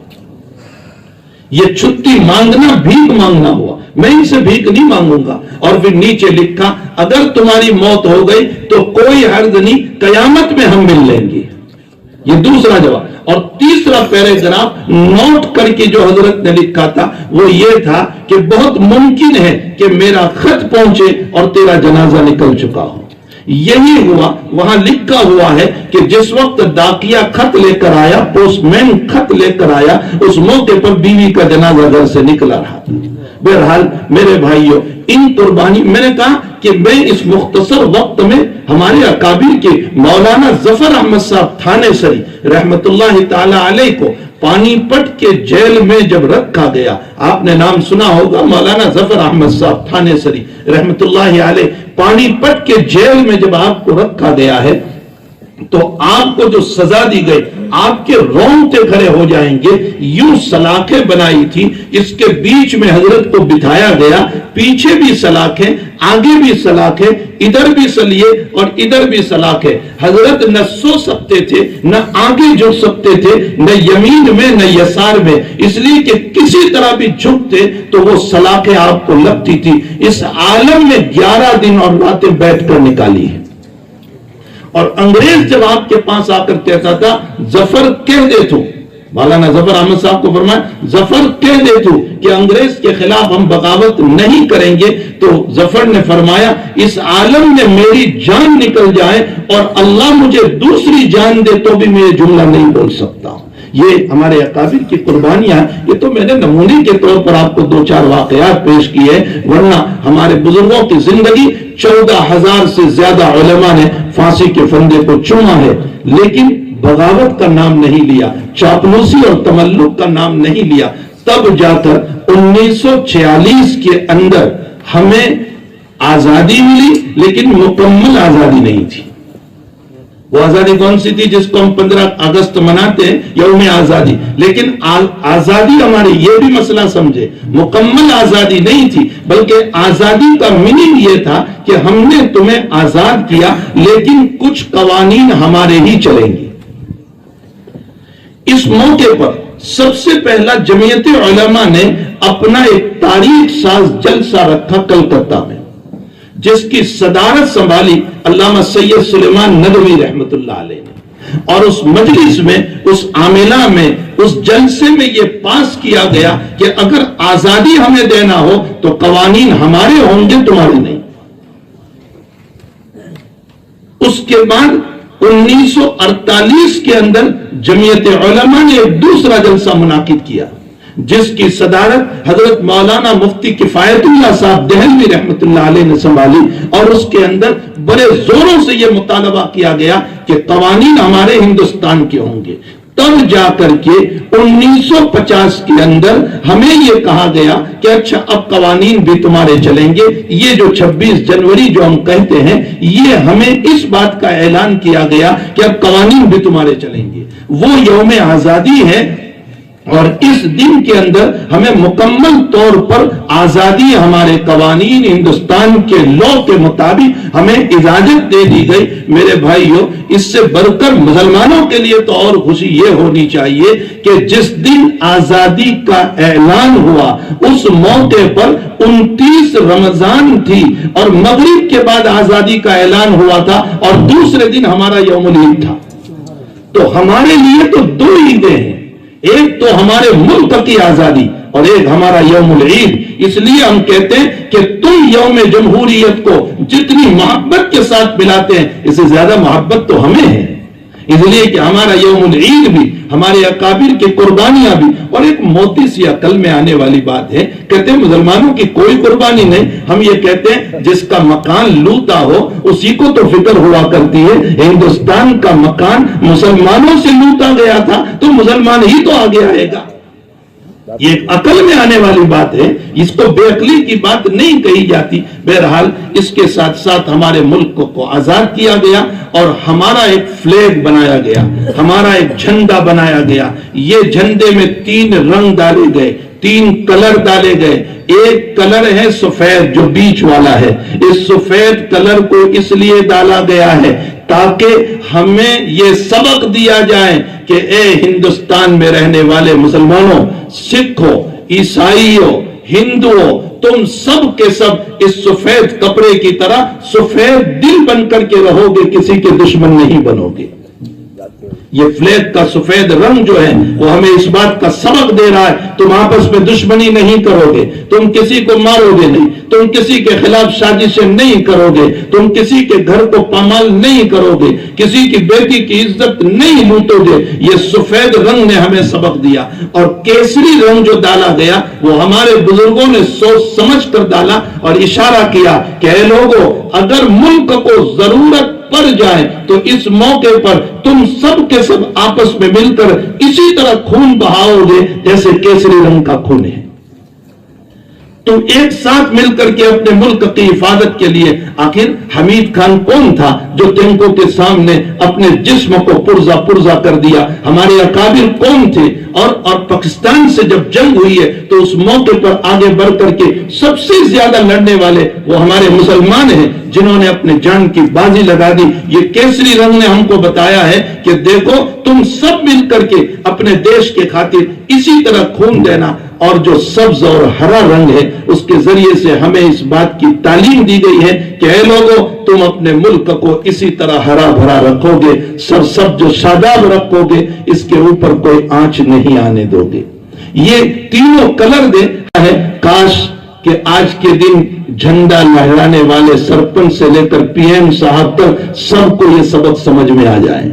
یہ چھٹی مانگنا بھیک مانگنا ہوا، میں ان سے بھیک نہیں مانگوں گا. اور پھر نیچے لکھا اگر تمہاری موت ہو گئی تو کوئی حرج نہیں، قیامت میں ہم مل لیں گے. یہ دوسرا جواب. اور تیسرا پیراگراف نوٹ کر کے جو حضرت نے لکھا تھا وہ یہ تھا کہ بہت ممکن ہے کہ میرا خط پہنچے اور تیرا جنازہ نکل چکا ہو. یہی ہوا. وہاں لکھا ہوا ہے کہ جس وقت ڈاکیا خط لے کر آیا، پوسٹ مین خط لے کر آیا، اس موقع پر بیوی کا جنازہ گھر سے نکلا رہا. بہرحال میرے بھائیوں، ان قربانی میں نے کہا کہ میں اس مختصر وقت میں ہمارے اکابر کے مولانا ظفر احمد صاحب تھانے سری رحمت اللہ تعالی علیہ کو پانی پٹ کے جیل میں جب رکھا گیا، آپ نے نام سنا ہوگا مولانا ظفر احمد صاحب تھانے سری رحمت اللہ علیہ، پانی پٹ کے جیل میں جب آپ کو رکھا گیا ہے تو آپ کو جو سزا دی گئی، آپ کے رونگٹے کھڑے ہو جائیں گے. یوں سلاخیں بنائی تھی، اس کے بیچ میں حضرت کو بٹھایا گیا، پیچھے بھی سلاخیں، آگے بھی سلاخیں، ادھر بھی سلیے اور ادھر بھی سلاخیں. حضرت نہ سو سکتے تھے، نہ آگے جھک سکتے تھے، نہ یمین میں نہ یسار میں، اس لیے کہ کسی طرح بھی جھکتے تو وہ سلاخیں آپ کو لگتی تھی. اس عالم میں 11 دن اور راتیں بیٹھ کر نکالی ہے. اور انگریز جب آپ کے پاس آ کر کہتا تھا ظفر کہہ دے تو، مولانا ظفر احمد صاحب کو فرمایا ظفر کہہ دے تو کہ انگریز کے خلاف ہم بغاوت نہیں کریں گے، تو ظفر نے فرمایا اس عالم میں میری جان نکل جائے اور اللہ مجھے دوسری جان دے تو بھی میں یہ جملہ نہیں بول سکتا. یہ ہمارے اکابر کی قربانیاں، یہ تو میں نے نمونے کے طور پر آپ کو 2-4 واقعات پیش کیے، ورنہ ہمارے بزرگوں کی زندگی 14,000 سے زیادہ علماء نے پھانسی کے پھندے کو چوما ہے، لیکن بغاوت کا نام نہیں لیا، چاپلوسی اور تملق کا نام نہیں لیا. تب جا کر 1946 کے اندر ہمیں آزادی ملی، لیکن مکمل آزادی نہیں تھی. وہ آزادی کون سی تھی جس کو ہم 15 اگست مناتے ہیں، یوم آزادی، لیکن آزادی ہماری، یہ بھی مسئلہ سمجھے، مکمل آزادی نہیں تھی، بلکہ آزادی کا میننگ یہ تھا کہ ہم نے تمہیں آزاد کیا لیکن کچھ قوانین ہمارے ہی چلیں گے. اس موقع پر سب سے پہلا جمعیت علماء نے اپنا ایک تاریخ ساز جلسہ رکھا کلکتہ میں، جس کی صدارت سنبھالی علامہ سید سلیمان ندوی رحمت اللہ علیہ نے. اور اس مجلس میں، اس عاملہ میں، اس جلسے میں یہ پاس کیا گیا کہ اگر آزادی ہمیں دینا ہو تو قوانین ہمارے ہوں گے، تمہارے نہیں. اس کے بعد 1948 کے اندر جمعیت علماء نے ایک دوسرا جلسہ منعقد کیا، جس کی صدارت حضرت مولانا مفتی کفایت اللہ صاحب دہلوی رحمت اللہ علیہ نے سنبھالی، اور اس کے اندر بڑے زوروں سے یہ مطالبہ کیا گیا کہ قوانین ہمارے ہندوستان کے ہوں گے۔ تب جا کر کے 1950 کے اندر ہمیں یہ کہا گیا کہ اچھا اب قوانین بھی تمہارے چلیں گے۔ یہ جو 26 جنوری جو ہم کہتے ہیں، یہ ہمیں اس بات کا اعلان کیا گیا کہ اب قوانین بھی تمہارے چلیں گے۔ وہ یوم آزادی ہے، اور اس دن کے اندر ہمیں مکمل طور پر آزادی، ہمارے قوانین ہندوستان کے لا کے مطابق ہمیں اجازت دے دی گئی۔ میرے بھائیوں، اس سے بڑھ کر مسلمانوں کے لیے تو اور خوشی یہ ہونی چاہیے کہ جس دن آزادی کا اعلان ہوا اس موقع پر 29 رمضان تھی، اور مغرب کے بعد آزادی کا اعلان ہوا تھا، اور دوسرے دن ہمارا یوم العید تھا۔ تو ہمارے لیے تو دو عیدیں ہیں، ایک تو ہمارے ملک کی آزادی اور ایک ہمارا یوم العید۔ اس لیے ہم کہتے ہیں کہ تم یوم جمہوریت کو جتنی محبت کے ساتھ ملاتے ہیں، اس سے زیادہ محبت تو ہمیں ہے، اس لیے کہ ہمارا یوم العید بھی، ہمارے اکابر کی قربانیاں بھی۔ اور ایک موٹی سی عقل میں آنے والی بات ہے، کہتے ہیں مسلمانوں کی کوئی قربانی نہیں، ہم یہ کہتے ہیں جس کا مکان لوٹا ہو اسی کو تو فکر ہوا کرتی ہے۔ ہندوستان کا مکان مسلمانوں سے لوٹا گیا تھا تو مسلمان ہی تو آگے آئے گا۔ یہ ایک عقل میں آنے والی بات ہے، اس کو بے عقلی کی بات نہیں کہی جاتی۔ بہرحال اس کے ساتھ ساتھ ہمارے ملک کو آزاد کیا گیا، اور ہمارا ایک فلیگ بنایا گیا، ہمارا ایک جھنڈا بنایا گیا۔ یہ جھنڈے میں 3 رنگ ڈالے گئے، 3 کلر ڈالے گئے۔ ایک کلر ہے سفید جو بیچ والا ہے، اس سفید کلر کو اس لیے ڈالا گیا ہے تاکہ ہمیں یہ سبق دیا جائے کہ اے ہندوستان میں رہنے والے مسلمانوں، سکھوں، عیسائیوں، ہندوؤں، تم سب کے سب اس سفید کپڑے کی طرح سفید دل بن کر کے رہو گے، کسی کے دشمن نہیں بنو گے۔ یہ فلیگ کا سفید رنگ جو ہے وہ ہمیں اس بات کا سبق دے رہا ہے، تم آپس میں دشمنی نہیں کرو گے، تم کسی کو مارو گے نہیں، تم کسی کے خلاف سازشیں نہیں کرو گے، تم کسی کے گھر کو پامال نہیں کرو گے، کسی کی بیٹی کی عزت نہیں لوٹو گے۔ یہ سفید رنگ نے ہمیں سبق دیا، اور کیسری رنگ جو ڈالا گیا وہ ہمارے بزرگوں نے سوچ سمجھ کر ڈالا اور اشارہ کیا کہ اے لوگوں، اگر ملک کو ضرورت پڑ جائے تو اس موقع پر تم سب کے سب آپس میں مل کر اسی طرح خون بہاؤ گے جیسے کیسری رنگ کا خون ہے۔ تم ایک ساتھ مل کر کے اپنے ملک کی حفاظت کے لیے۔ آخر حمید خان کون تھا جو ٹینکوں کے سامنے اپنے جسم کو پرزا کر دیا؟ ہمارے اکابر کون تھے؟ اور پاکستان سے جب جنگ ہوئی ہے تو اس موقع پر آگے بڑھ کر کے سب سے زیادہ لڑنے والے وہ ہمارے مسلمان ہیں جنہوں نے اپنے جان کی بازی لگا دی۔ یہ کیسری رنگ نے ہم کو بتایا ہے کہ دیکھو تم سب مل کر کے اپنے دیش کے خاطر اسی طرح خون دینا۔ اور جو سبز اور ہرا رنگ ہے اس کے ذریعے سے ہمیں اس بات کی تعلیم دی گئی ہے کہ اے لوگوں، تم اپنے ملک کو اسی طرح ہرا بھرا رکھو گے، سرسبز و شاداب رکھو گے، اس کے اوپر کوئی آنچ نہیں آنے دو گے۔ یہ تینوں کلر دے ہے۔ کاش کہ آج کے دن جھنڈا لہرانے والے سرپنچ سے لے کر پی ایم صاحب تک سب کو یہ سبق سمجھ میں آ جائے،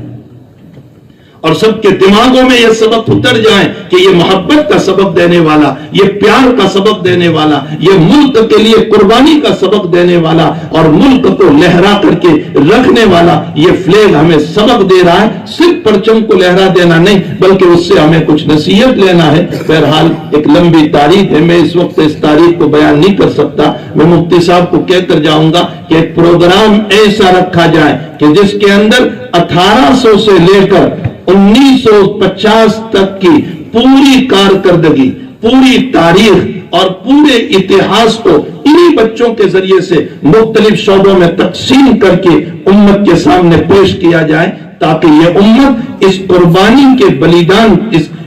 اور سب کے دماغوں میں یہ سبق اتر جائیں کہ یہ محبت کا سبق دینے والا، یہ پیار کا سبق دینے والا، یہ ملک کے لیے قربانی کا سبق دینے والا اور ملک کو لہرا کر کے رکھنے والا یہ فلیگ ہمیں سبق دے رہا ہے۔ صرف پرچم کو لہرا دینا نہیں بلکہ اس سے ہمیں کچھ نصیحت لینا ہے۔ بہرحال ایک لمبی تاریخ ہے، میں اس وقت اس تاریخ کو بیان نہیں کر سکتا۔ میں مفتی صاحب کو کہہ کر جاؤں گا کہ ایک پروگرام ایسا رکھا جائے کہ جس کے اندر 1800 سے لے کر 1950 تک کی پوری کارکردگی، پوری تاریخ اور پورے اتہاس کو انہی بچوں کے ذریعے سے مختلف شعبوں میں تقسیم کر کے امت کے سامنے پیش کیا جائے، تاکہ یہ امت اس قربانی کے بلیدان،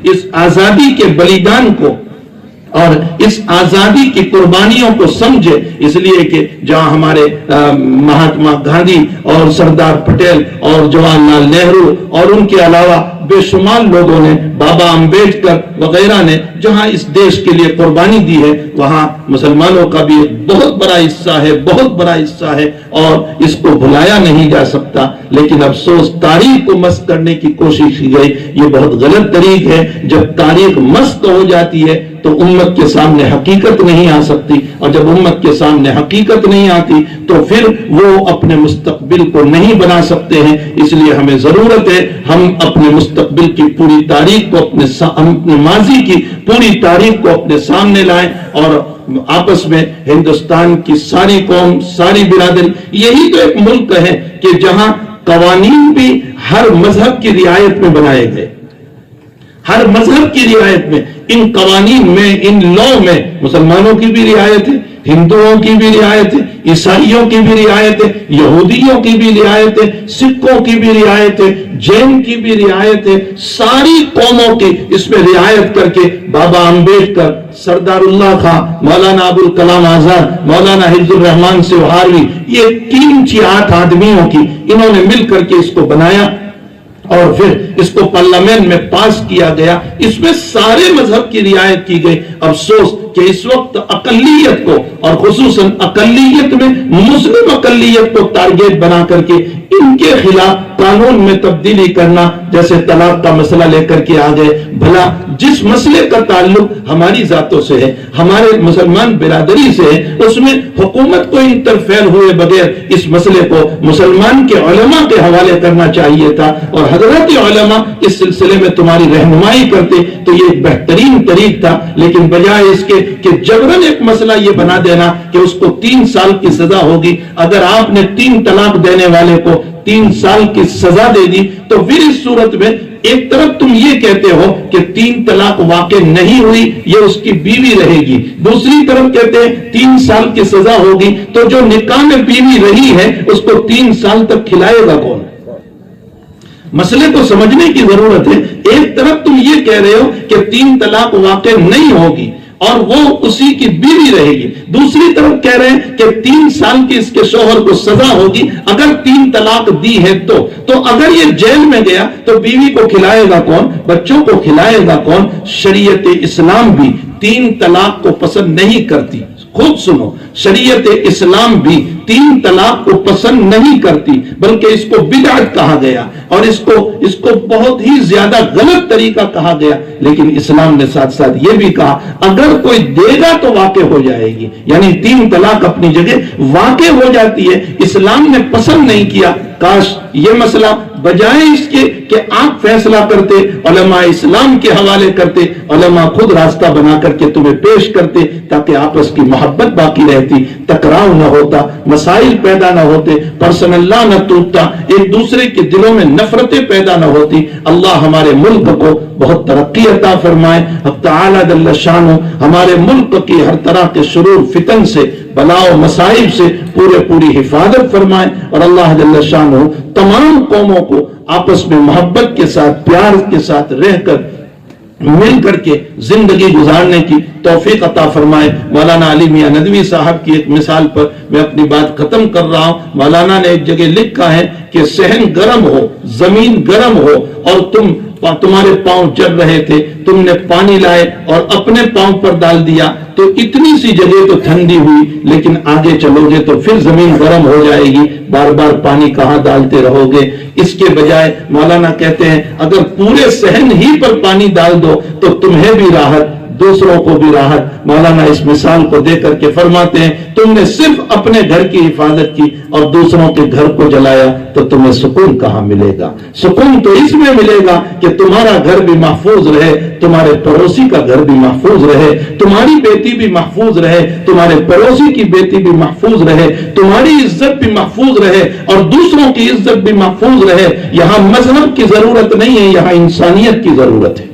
اس آزادی کے بلیدان کو اور اس آزادی کی قربانیوں کو سمجھے۔ اس لیے کہ جہاں ہمارے مہاتما گاندھی اور سردار پٹیل اور جواہر لال نہرو اور ان کے علاوہ بے شمار لوگوں نے، بابا امبیڈکر وغیرہ نے جہاں اس دیش کے لیے قربانی دی ہے، وہاں مسلمانوں کا بھی ایک بہت بڑا حصہ ہے، بہت بڑا حصہ ہے، اور اس کو بھلایا نہیں جا سکتا۔ لیکن افسوس تاریخ کو مسخ کرنے کی کوشش کی گئی، یہ بہت غلط طریق ہے۔ جب تاریخ مسخ ہو جاتی ہے تو امت کے سامنے حقیقت نہیں آ سکتی، اور جب امت کے سامنے حقیقت نہیں آتی تو پھر وہ اپنے مستقبل کو نہیں بنا سکتے ہیں۔ اس لیے ہمیں ضرورت ہے ہم اپنے مستقبل کی پوری تاریخ کو اپنے ماضی کی پوری تاریخ کو اپنے سامنے لائیں، اور آپس میں ہندوستان کی ساری قوم، ساری برادری، یہی تو ایک ملک ہے کہ جہاں قوانین بھی ہر مذہب کی رعایت میں بنائے گئے، ہر مذہب کی رعایت میں، ان قوانین میں، ان لاء میں مسلمانوں کی بھی رعایت ہے، ہندوؤں کی بھی رعایت ہے، عیسائیوں کی بھی رعایت ہے، یہودیوں کی بھی رعایت ہے، سکھوں کی بھی رعایت ہے، جین کی بھی رعایت ہے، ساری قوموں کی اس میں رعایت کر کے بابا امبیڈکر، سردار اللہ خان، مولانا ابوالکلام آزاد، مولانا حفظ الرحمان سیوہاروی، یہ 3-8 آدمیوں کی انہوں نے مل کر کے اس کو بنایا، اور پھر اس کو پارلیمنٹ میں پاس کیا گیا، اس میں سارے مذہب کی رعایت کی گئی۔ افسوس کہ اس وقت اقلیت کو، اور خصوصاً اقلیت میں مسلم اقلیت کو ٹارگیٹ بنا کر کے ان کے خلاف قانون میں تبدیلی کرنا، جیسے طلاق کا مسئلہ لے کر کے آ گئے۔ بھلا جس مسئلے کا تعلق ہماری ذاتوں سے ہے، ہمارے مسلمان برادری سے ہے، اس میں حکومت کو انٹرفیئر ہوئے بغیر اس مسئلے کو مسلمان کے علماء کے حوالے کرنا چاہیے تھا، اور حضرت علماء اس سلسلے میں تمہاری رہنمائی کرتے تو یہ ایک بہترین طریق تھا۔ لیکن بجائے اس کے کہ جبرن ایک مسئلہ یہ بنا دینا کہ اس کو 3 سال کی سزا ہوگی، اگر آپ نے 3 طلاق دینے والے کو 3 سال کی سزا دے دی تو پھر اس صورت میں ایک طرف تم یہ کہتے ہو کہ 3 طلاق واقع نہیں ہوئی، یہ اس کی بیوی رہے گی، دوسری طرف کہتے ہیں 3 سال کی سزا ہوگی، تو جو نکاح میں بیوی رہی ہے اس کو 3 سال تک کھلائے گا کون؟ مسئلے کو سمجھنے کی ضرورت ہے۔ ایک طرف تم یہ کہہ رہے ہو کہ 3 طلاق واقع نہیں ہوگی اور وہ اسی کی بیوی رہے گی، دوسری طرف کہہ رہے ہیں کہ 3 سال کی اس کے شوہر کو سزا ہوگی اگر 3 طلاق دی ہے تو اگر یہ جیل میں گیا تو بیوی کو کھلائے گا کون؟ بچوں کو کھلائے گا کون؟ شریعت اسلام بھی 3 طلاق کو پسند نہیں کرتی، خود سنو، شریعت اسلام بھی 3 طلاق کو پسند نہیں کرتی، بلکہ اس کو بدعت کہا گیا اور اس کو بہت ہی زیادہ غلط طریقہ کہا گیا۔ لیکن اسلام نے ساتھ ساتھ یہ بھی کہا اگر کوئی دے گا تو واقع ہو جائے گی، یعنی 3 طلاق اپنی جگہ واقع ہو جاتی ہے۔ اسلام نے پسند نہیں کیا۔ کاش یہ مسئلہ بجائے اس کے کہ آپ فیصلہ کرتے، علماء اسلام کے حوالے کرتے، علماء خود راستہ بنا کر کے تمہیں پیش کرتے، تاکہ آپس کی محبت باقی رہتی، ٹکراؤ نہ ہوتا، مسائل پیدا نہ ہوتے، پرسنل لا نہ ٹوٹتا، ایک دوسرے کے دلوں میں نفرتیں پیدا نہ ہوتی۔ اللہ ہمارے ملک کو بہت ترقی عطا فرمائے، اب تعالی جل شانہ ہمارے ملک کی ہر طرح کے شرور فتن سے، بلا و مصائب سے پوری حفاظت فرمائے، اور اللہ جل شانہ تمام قوموں کو آپس میں محبت کے ساتھ، پیار کے ساتھ رہ کر، مل کر کے زندگی گزارنے کی توفیق عطا فرمائے۔ مولانا علی میاں ندوی صاحب کی ایک مثال پر میں اپنی بات ختم کر رہا ہوں۔ مولانا نے ایک جگہ لکھا ہے کہ صحن گرم ہو، زمین گرم ہو، اور تمہارے پاؤں جل رہے تھے، تم نے پانی لائے اور اپنے پاؤں پر ڈال دیا تو اتنی سی جگہ تو ٹھنڈی ہوئی، لیکن آگے چلو گے تو پھر زمین گرم ہو جائے گی، بار بار پانی کہاں ڈالتے رہو گے؟ اس کے بجائے مولانا کہتے ہیں اگر پورے صحن ہی پر پانی ڈال دو تو تمہیں بھی راحت، دوسروں کو بھی راحت۔ مولانا اس مثال کو دے کر کے فرماتے ہیں تم نے صرف اپنے گھر کی حفاظت کی اور دوسروں کے گھر کو جلایا تو تمہیں سکون کہاں ملے گا؟ سکون تو اس میں ملے گا کہ تمہارا گھر بھی محفوظ رہے، تمہارے پڑوسی کا گھر بھی محفوظ رہے، تمہاری بیٹی بھی محفوظ رہے، تمہارے پڑوسی کی بیٹی بھی محفوظ رہے، تمہاری عزت بھی محفوظ رہے اور دوسروں کی عزت بھی محفوظ رہے۔ یہاں مذہب کی ضرورت نہیں ہے، یہاں انسانیت کی ضرورت ہے۔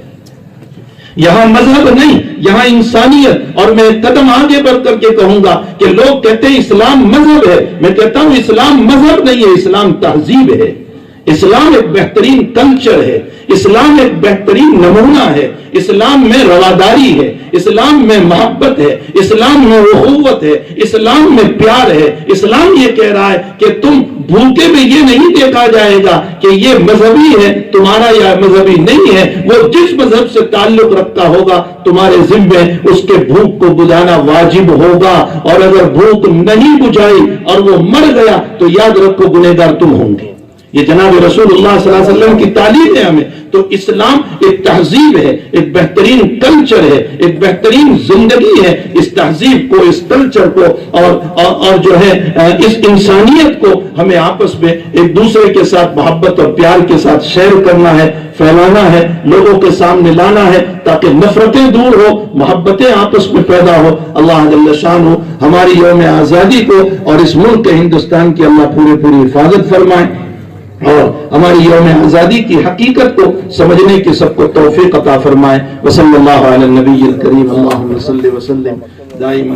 یہاں مذہب نہیں، یہاں انسانیت۔ اور میں قدم آگے بڑھ کر کے کہوں گا کہ لوگ کہتے ہیں اسلام مذہب ہے، میں کہتا ہوں اسلام مذہب نہیں ہے، اسلام تہذیب ہے۔ اسلام ایک بہترین کلچر ہے، اسلام ایک بہترین نمونہ ہے، اسلام میں رواداری ہے، اسلام میں محبت ہے، اسلام میں اخوت ہے، اسلام میں پیار ہے۔ اسلام یہ کہہ رہا ہے کہ تم بھوکے میں یہ نہیں دیکھا جائے گا کہ یہ مذہبی ہے تمہارا یا مذہبی نہیں ہے، وہ جس مذہب سے تعلق رکھتا ہوگا تمہارے ذمے اس کے بھوک کو بجھانا واجب ہوگا، اور اگر بھوک نہیں بجھائی اور وہ مر گیا تو یاد رکھو گنہگار تم ہوں گے، یہ جناب رسول اللہ صلی اللہ علیہ وسلم کی تعلیم ہے ہمیں. تو اسلام ایک تہذیب ہے، ایک بہترین کلچر ہے، ایک بہترین زندگی ہے. اس تہذیب کو، اس کلچر کو اور جو ہے اس انسانیت کو ہمیں آپس میں ایک دوسرے کے ساتھ محبت اور پیار کے ساتھ شیئر کرنا ہے، پھیلانا ہے، لوگوں کے سامنے لانا ہے، تاکہ نفرتیں دور ہو، محبتیں آپس میں پیدا ہو. اللہ جل شانہ ہماری یوم آزادی کو اور اس ملک ہندوستان کی اللہ پوری حفاظت فرمائے، اور ہماری یوم آزادی کی حقیقت کو سمجھنے کی سب کو توفیق عطا فرمائے. وصلی اللہ علی النبی الکریم. اللہم صلی وسلم دائما